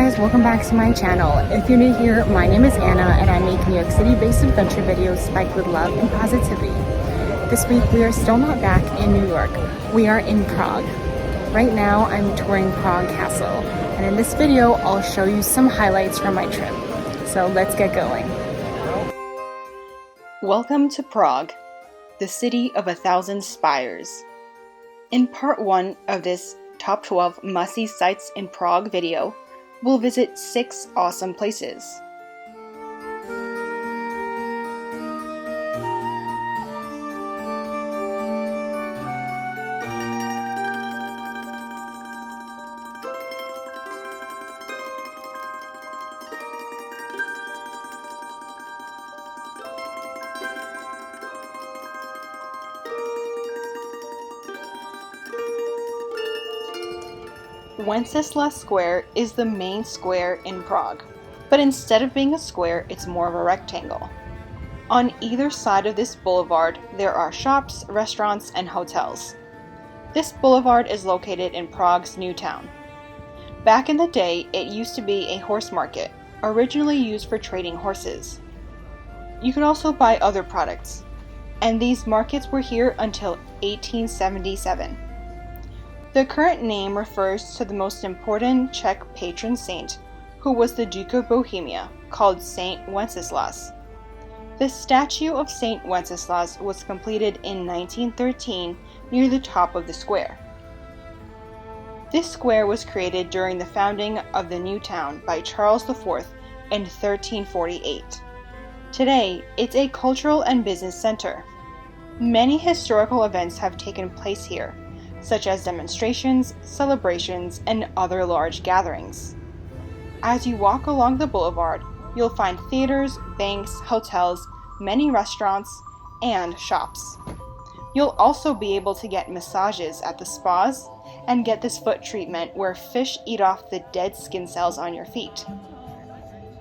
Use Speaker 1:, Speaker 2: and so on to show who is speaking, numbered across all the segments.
Speaker 1: guys, welcome back to my channel. If you're new here, my name is Anna and I make New York City based adventure videos spiked with love and positivity. This week we are still not back in New York, we are in Prague. Right now I'm touring Prague Castle, and in this video I'll show you some highlights from my trip. So let's get going. Welcome to Prague, the city of 1,000 spires. In part 1 of this Top 12 Must-See Sites in Prague video, we'll visit 6 awesome places. Wenceslas Square is the main square in Prague, but instead of being a square, it's more of a rectangle. On either side of this boulevard, there are shops, restaurants, and hotels. This boulevard is located in Prague's new town. Back in the day, it used to be a horse market, originally used for trading horses. You could also buy other products, and these markets were here until 1877. The current name refers to the most important Czech patron saint, who was the Duke of Bohemia, called St. Wenceslas. The statue of St. Wenceslas was completed in 1913 near the top of the square. This square was created during the founding of the new town by Charles IV in 1348. Today, it's a cultural and business center. Many historical events have taken place here, such as demonstrations, celebrations, and other large gatherings. As you walk along the boulevard, you'll find theaters, banks, hotels, many restaurants, and shops. You'll also be able to get massages at the spas and get this foot treatment where fish eat off the dead skin cells on your feet.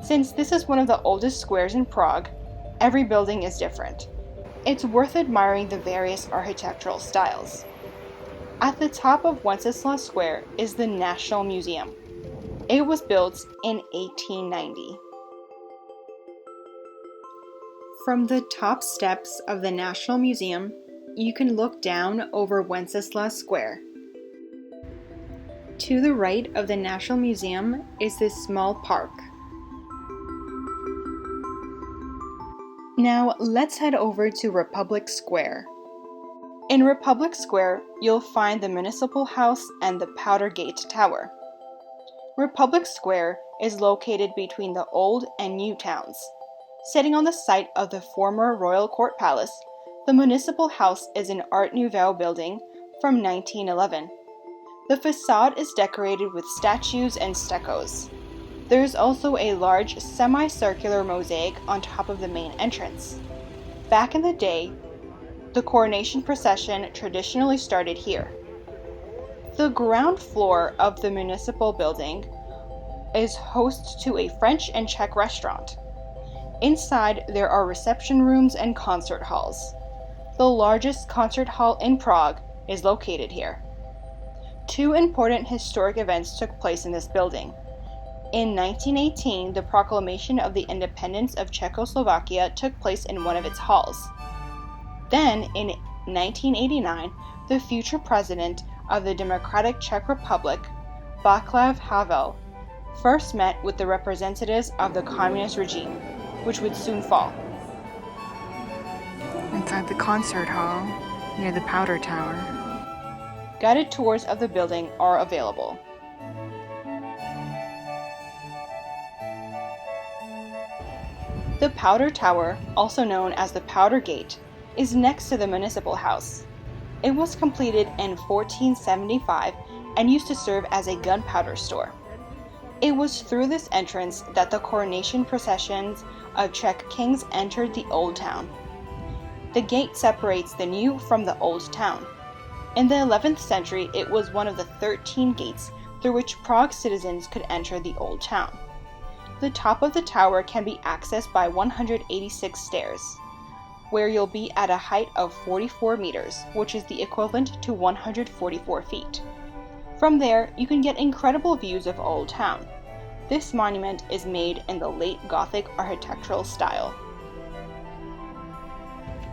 Speaker 1: Since this is one of the oldest squares in Prague, every building is different. It's worth admiring the various architectural styles. At the top of Wenceslas Square is the National Museum. It was built in 1890. From the top steps of the National Museum, you can look down over Wenceslas Square. To the right of the National Museum is this small park. Now let's head over to Republic Square. In Republic Square, you'll find the Municipal House and the Powder Gate Tower. Republic Square is located between the old and new towns. Sitting on the site of the former Royal Court Palace, the Municipal House is an Art Nouveau building from 1911. The facade is decorated with statues and stuccos. There is also a large semicircular mosaic on top of the main entrance. Back in the day, the coronation procession traditionally started here. The ground floor of the municipal building is host to a French and Czech restaurant. Inside, there are reception rooms and concert halls. The largest concert hall in Prague is located here. 2 important historic events took place in this building. In 1918, the proclamation of the independence of Czechoslovakia took place in one of its halls. Then, in 1989, the future president of the Democratic Czech Republic, Václav Havel, first met with the representatives of the communist regime, which would soon fall. Inside the concert hall, near the Powder Tower, guided tours of the building are available. The Powder Tower, also known as the Powder Gate, is next to the Municipal House. It was completed in 1475 and used to serve as a gunpowder store. It was through this entrance that the coronation processions of Czech kings entered the Old Town. The gate separates the new from the Old Town. In the 11th century, it was one of the 13 gates through which Prague citizens could enter the Old Town. The top of the tower can be accessed by 186 stairs, where you'll be at a height of 44 meters, which is the equivalent to 144 feet. From there, you can get incredible views of Old Town. This monument is made in the late Gothic architectural style.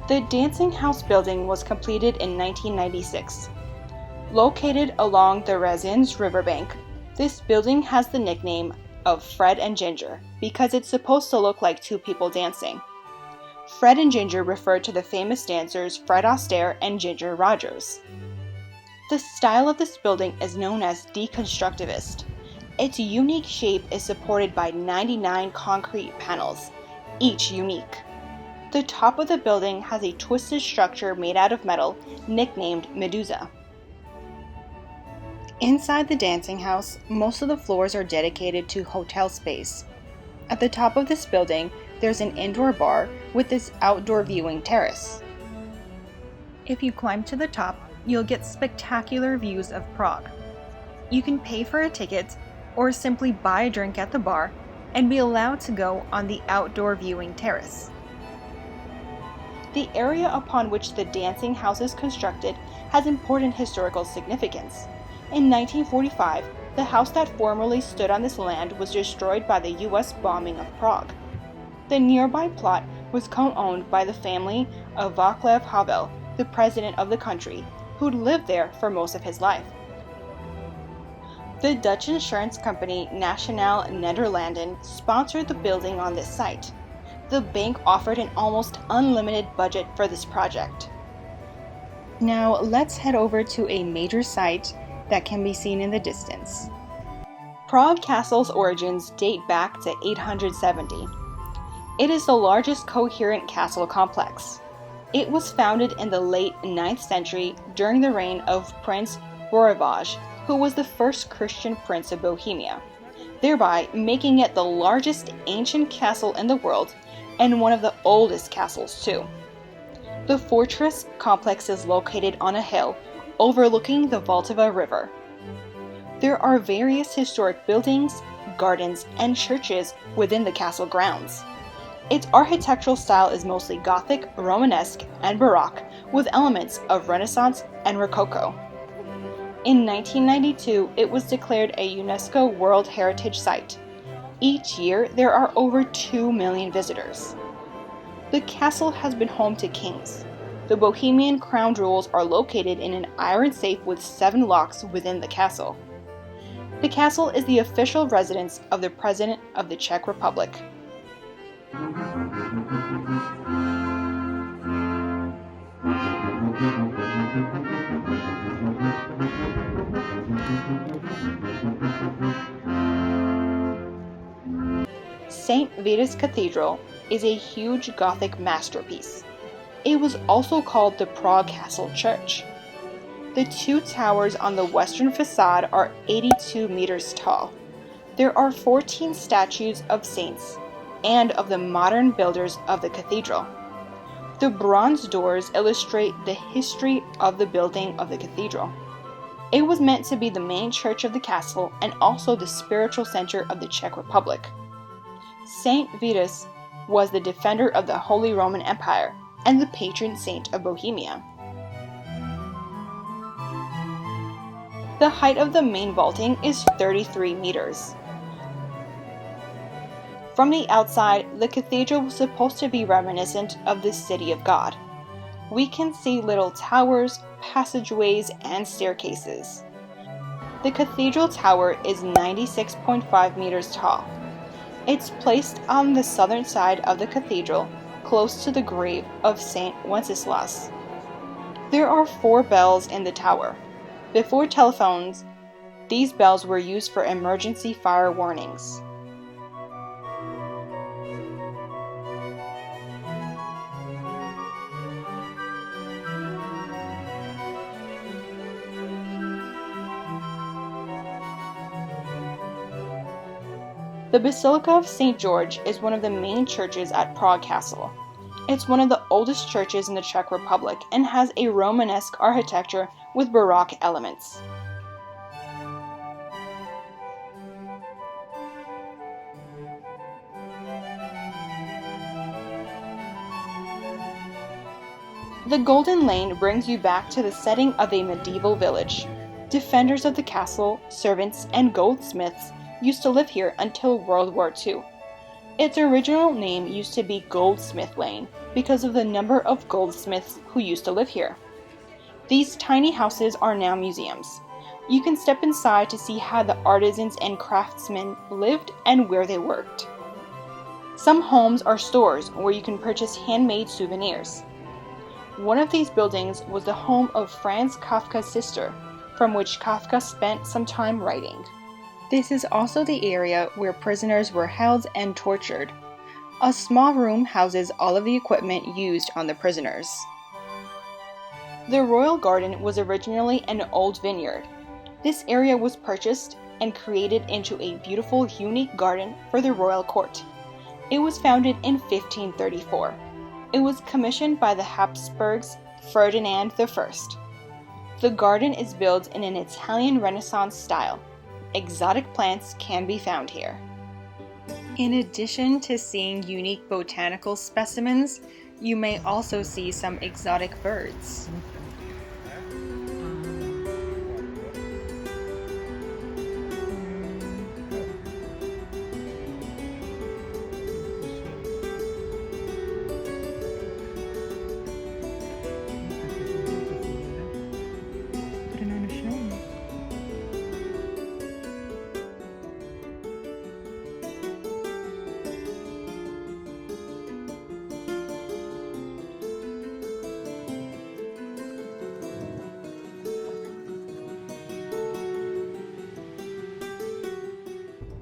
Speaker 1: The Dancing House building was completed in 1996. Located along the Razins riverbank, this building has the nickname of Fred and Ginger because it's supposed to look like two people dancing. Fred and Ginger refer to the famous dancers Fred Astaire and Ginger Rogers. The style of this building is known as deconstructivist. Its unique shape is supported by 99 concrete panels, each unique. The top of the building has a twisted structure made out of metal, nicknamed Medusa. Inside the dancing house, most of the floors are dedicated to hotel space. At the top of this building, there's an indoor bar with this outdoor viewing terrace. If you climb to the top, you'll get spectacular views of Prague. You can pay for a ticket or simply buy a drink at the bar and be allowed to go on the outdoor viewing terrace. The area upon which the dancing house is constructed has important historical significance. In 1945, the house that formerly stood on this land was destroyed by the U.S. bombing of Prague. The nearby plot was co-owned by the family of Václav Havel, the president of the country, who'd lived there for most of his life. The Dutch insurance company Nationale Nederlanden sponsored the building on this site. The bank offered an almost unlimited budget for this project. Now let's head over to a major site that can be seen in the distance. Prague Castle's origins date back to 870. It is the largest coherent castle complex. It was founded in the late 9th century during the reign of Prince Bořivoj, who was the first Christian prince of Bohemia, thereby making it the largest ancient castle in the world and one of the oldest castles too. The fortress complex is located on a hill overlooking the Vltava River. There are various historic buildings, gardens, and churches within the castle grounds. Its architectural style is mostly Gothic, Romanesque, and Baroque, with elements of Renaissance and Rococo. In 1992, it was declared a UNESCO World Heritage Site. Each year, there are over 2 million visitors. The castle has been home to kings. The Bohemian crown jewels are located in an iron safe with 7 locks within the castle. The castle is the official residence of the President of the Czech Republic. St.Vitus Cathedral is a huge Gothic masterpiece. It was also called the Prague Castle Church. The 2 towers on the western facade are 82 meters tall. There are 14 statues of saints and of the modern builders of the cathedral. The bronze doors illustrate the history of the building of the cathedral. It was meant to be the main church of the castle and also the spiritual center of the Czech Republic. St. Vitus was the defender of the Holy Roman Empire and the patron saint of Bohemia. The height of the main vaulting is 33 meters. From the outside, the cathedral was supposed to be reminiscent of the City of God. We can see little towers, passageways, and staircases. The cathedral tower is 96.5 meters tall. It's placed on the southern side of the cathedral, close to the grave of St. Wenceslas. There are 4 bells in the tower. Before telephones, these bells were used for emergency fire warnings. The Basilica of St.George is one of the main churches at Prague Castle. It's one of the oldest churches in the Czech Republic and has a Romanesque architecture with Baroque elements. The Golden Lane brings you back to the setting of a medieval village. Defenders of the castle, servants, and goldsmiths used to live here until World War II. Its original name used to be Goldsmith Lane because of the number of goldsmiths who used to live here. These tiny houses are now museums. You can step inside to see how the artisans and craftsmen lived and where they worked. Some homes are stores where you can purchase handmade souvenirs. One of these buildings was the home of Franz Kafka's sister, from which Kafka spent some time writing. This is also the area where prisoners were held and tortured. A small room houses all of the equipment used on the prisoners. The Royal Garden was originally an old vineyard. This area was purchased and created into a beautiful, unique garden for the royal court. It was founded in 1534. It was commissioned by the Habsburgs Ferdinand I. The garden is built in an Italian Renaissance style. Exotic plants can be found here. In addition to seeing unique botanical specimens, you may also see some exotic birds.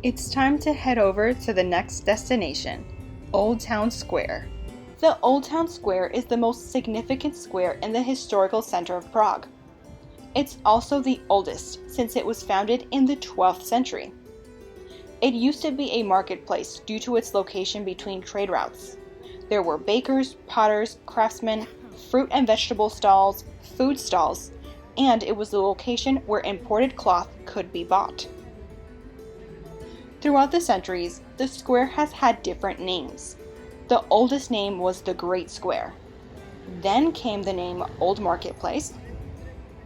Speaker 1: It's time to head over to the next destination, Old Town Square. The Old Town Square is the most significant square in the historical center of Prague. It's also the oldest, since it was founded in the 12th century. It used to be a marketplace due to its location between trade routes. There were bakers, potters, craftsmen, fruit and vegetable stalls, food stalls, and it was the location where imported cloth could be bought. Throughout the centuries, the square has had different names. The oldest name was the Great Square. Then came the name Old Marketplace.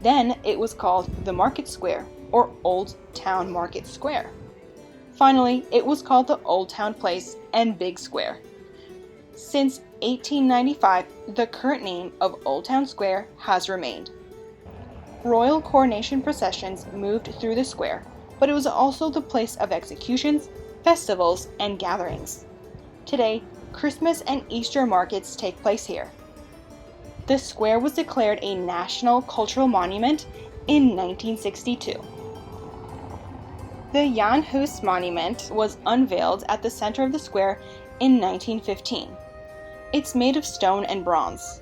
Speaker 1: Then it was called the Market Square, or Old Town Market Square. Finally, it was called the Old Town Place and Big Square. Since 1895, the current name of Old Town Square has remained. Royal coronation processions moved through the square, but it was also the place of executions, festivals, and gatherings. Today, Christmas and Easter markets take place here. The square was declared a National Cultural Monument in 1962. The Jan Hus Monument was unveiled at the center of the square in 1915. It's made of stone and bronze.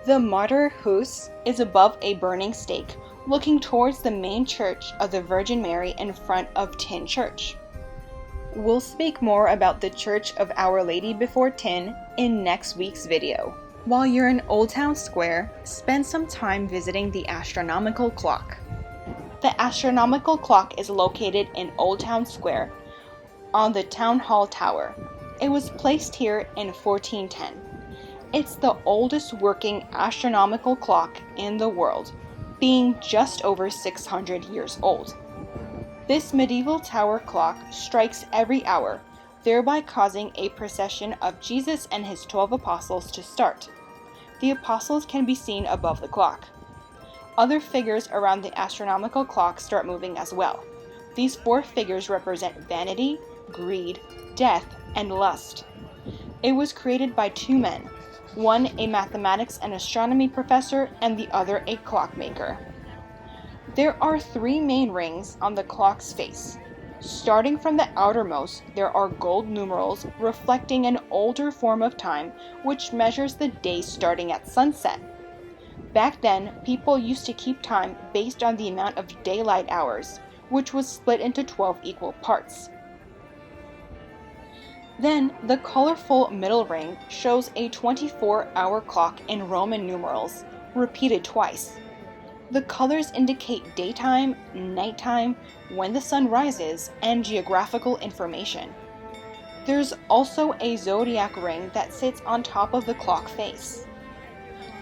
Speaker 1: The Martyr Hus is above a burning stake, looking towards the main church of the Virgin Mary in front of Tin Church. We'll speak more about the Church of Our Lady before Tin in next week's video. While you're in Old Town Square, spend some time visiting the Astronomical Clock. The Astronomical Clock is located in Old Town Square on the Town Hall Tower. It was placed here in 1410. It's the oldest working astronomical clock in the world, being just over 600 years old. This medieval tower clock strikes every hour, thereby causing a procession of Jesus and his 12 apostles to start. The apostles can be seen above the clock. Other figures around the astronomical clock start moving as well. These 4 figures represent vanity, greed, death, and lust. It was created by 2 men, one a mathematics and astronomy professor and the other a clockmaker. There are 3 main rings on the clock's face. Starting from the outermost, there are gold numerals reflecting an older form of time which measures the day starting at sunset. Back then, people used to keep time based on the amount of daylight hours, which was split into 12 equal parts. Then, the colorful middle ring shows a 24-hour clock in Roman numerals, repeated twice. The colors indicate daytime, nighttime, when the sun rises, and geographical information. There's also a zodiac ring that sits on top of the clock face.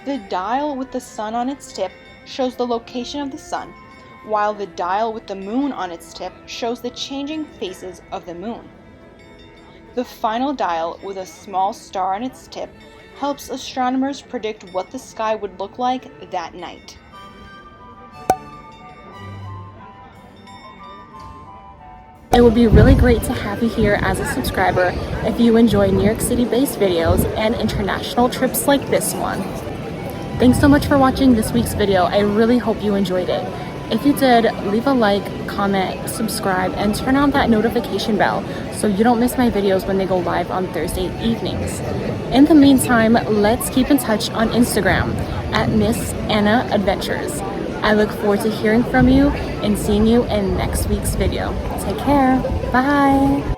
Speaker 1: The dial with the sun on its tip shows the location of the sun, while the dial with the moon on its tip shows the changing phases of the moon. The final dial with a small star on its tip helps astronomers predict what the sky would look like that night.
Speaker 2: It would be really great to have you here as a subscriber if you enjoy New York City-based videos and international trips like this one. Thanks so much for watching this week's video. I really hope you enjoyed it. If you did, leave a like, comment, subscribe, and turn on that notification bell so you don't miss my videos when they go live on Thursday evenings. In the meantime, let's keep in touch on Instagram at Miss Anna Adventures. I look forward to hearing from you and seeing you in next week's video. Take care. Bye.